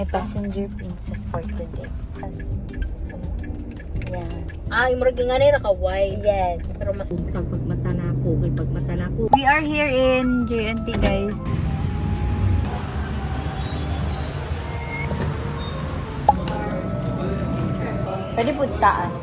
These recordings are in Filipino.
passenger princess for today. Yes. Yung murag nga nila ka-white. Yes. Pero mas... Pagmata na ako, kay pagmata na ako. We are here in JNT, guys. Pwede po taas.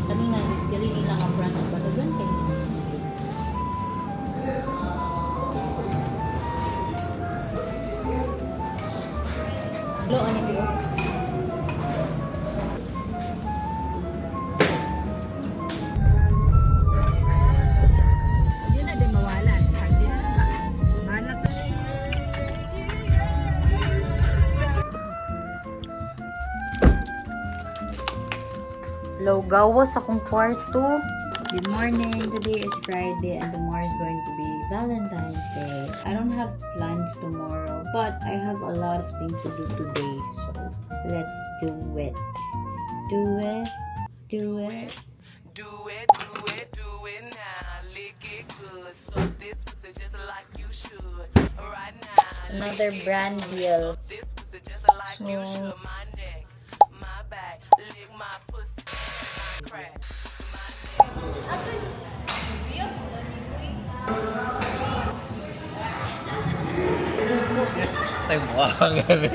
Kami nga, dili nila nga branch ba dagan kay. Lo ani biyo. Yun na din mawalan. Hindi na ba? Mana to. Hello, gawas akong kwarto. Good morning. Today is Friday and tomorrow is going to be Valentine's Day. I don't have plans tomorrow, but I have a lot of things to do today. So, let's do it. Do it. Do it. Do it, do it, do it now. Lick it good. So this pussy just like you should. Right now. Another brand deal. This pussy just like you should. My neck, my back, lick my pussy. Crack, my neck. Tay mo ang gabi.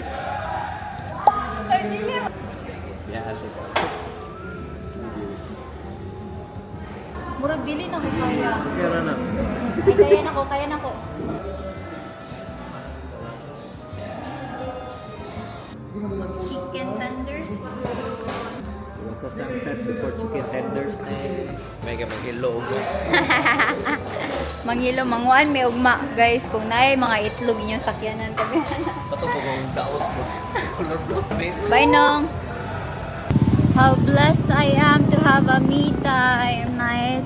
Yeah, Murag dili na ko kaya. pero na. Ay, kaya na ko, kaya na ko. Chicken tenders. It was a sunset before chicken tenders na may ka maghilog. Mangilo, manguan, may ugma. Guys, kung naay mga itlog inyong sakyanan kami. Pato po kong daot mo. Color block. Bye, Nong. How blessed I am to have a me time night.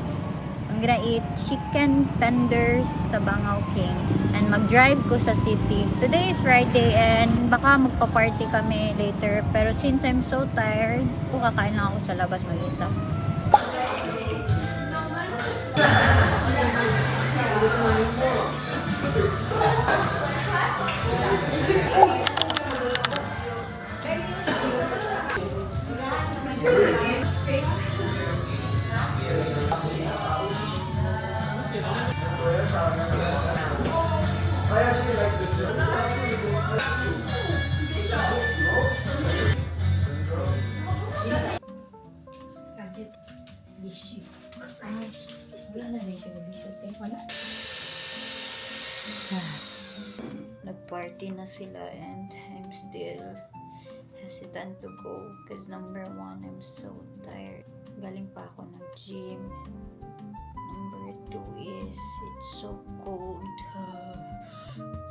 I'm gonna eat chicken tenders sa Bangaw King. And mag-drive ko sa city. Today is Friday and baka magpa-party kami later. Pero since I'm so tired, kakain lang ako sa labas mag-isa. Nag-party na sila and I'm still hesitant to go because number one, I'm so tired. Galing pa ako ng gym. Number two is it's so cold.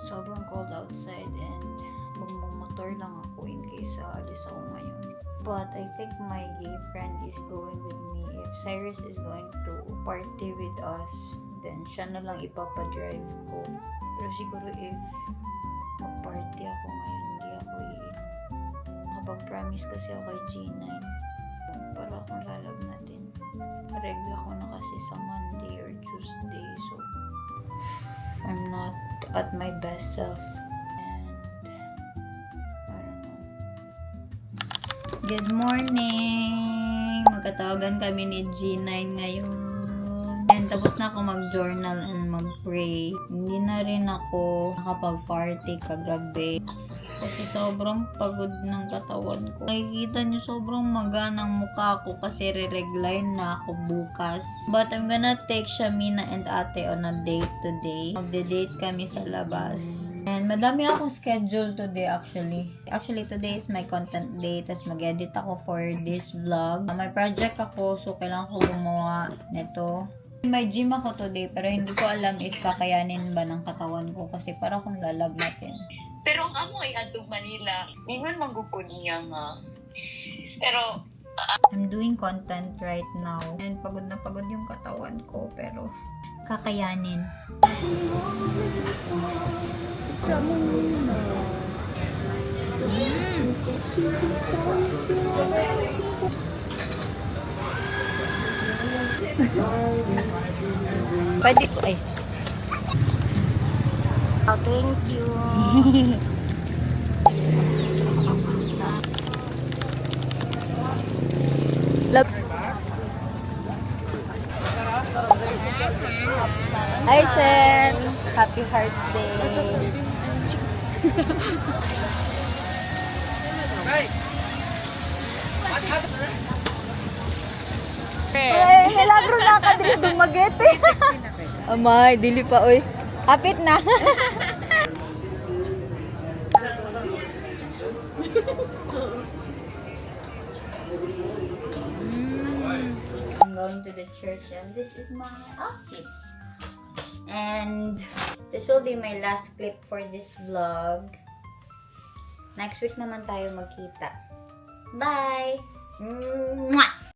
Sobrang cold outside and magmumotor lang ako in case alis ako ngayon. But I think my gay friend is going with me. If Cyrus is going to party with us, then siya na lang ipapadrive ko. Pero siguro if mag-party ako ngayon, hindi ako nakapag-promise kasi ako kay G9 para akong lalagnatin. Regla ko na kasi sa Monday or Tuesday, so I'm not at my best self and I don't know. Good morning! Magkatawagan kami ni G9 ngayon. And tapos na ako mag-journal and mag-pray. Hindi na rin ako nakapag-party kagabi. Kasi sobrang pagod ng katawan ko. Nakikita niyo sobrang maganang mukha ko kasi re-regline na ako bukas. But I'm gonna take Shamina and ate on a date today. Magde-date kami sa labas. And madami akong schedule today actually. Actually, today is my content day. Tapos mag-edit ako for this vlog. May project ako so kailangan ko gumawa nito. May gym ako today pero hindi ko alam if kakayanin ba ng katawan ko kasi para akong lalagnatin. Pero ang amo ay adtong Manila, mingon manggupon niya nga. Pero I'm doing content right now and pagod na pagod yung katawan ko pero kakayanin. Pwede ko, ay. Oh, thank you. Love. Hi, Sen. Happy Heart Day. Ay, milagro na ka dili dumagete. Amay, dili pa oy. Kapit na. I'm going to the church and this is my outfit. And this will be my last clip for this vlog. Next week naman tayo magkita. Bye! Mwah!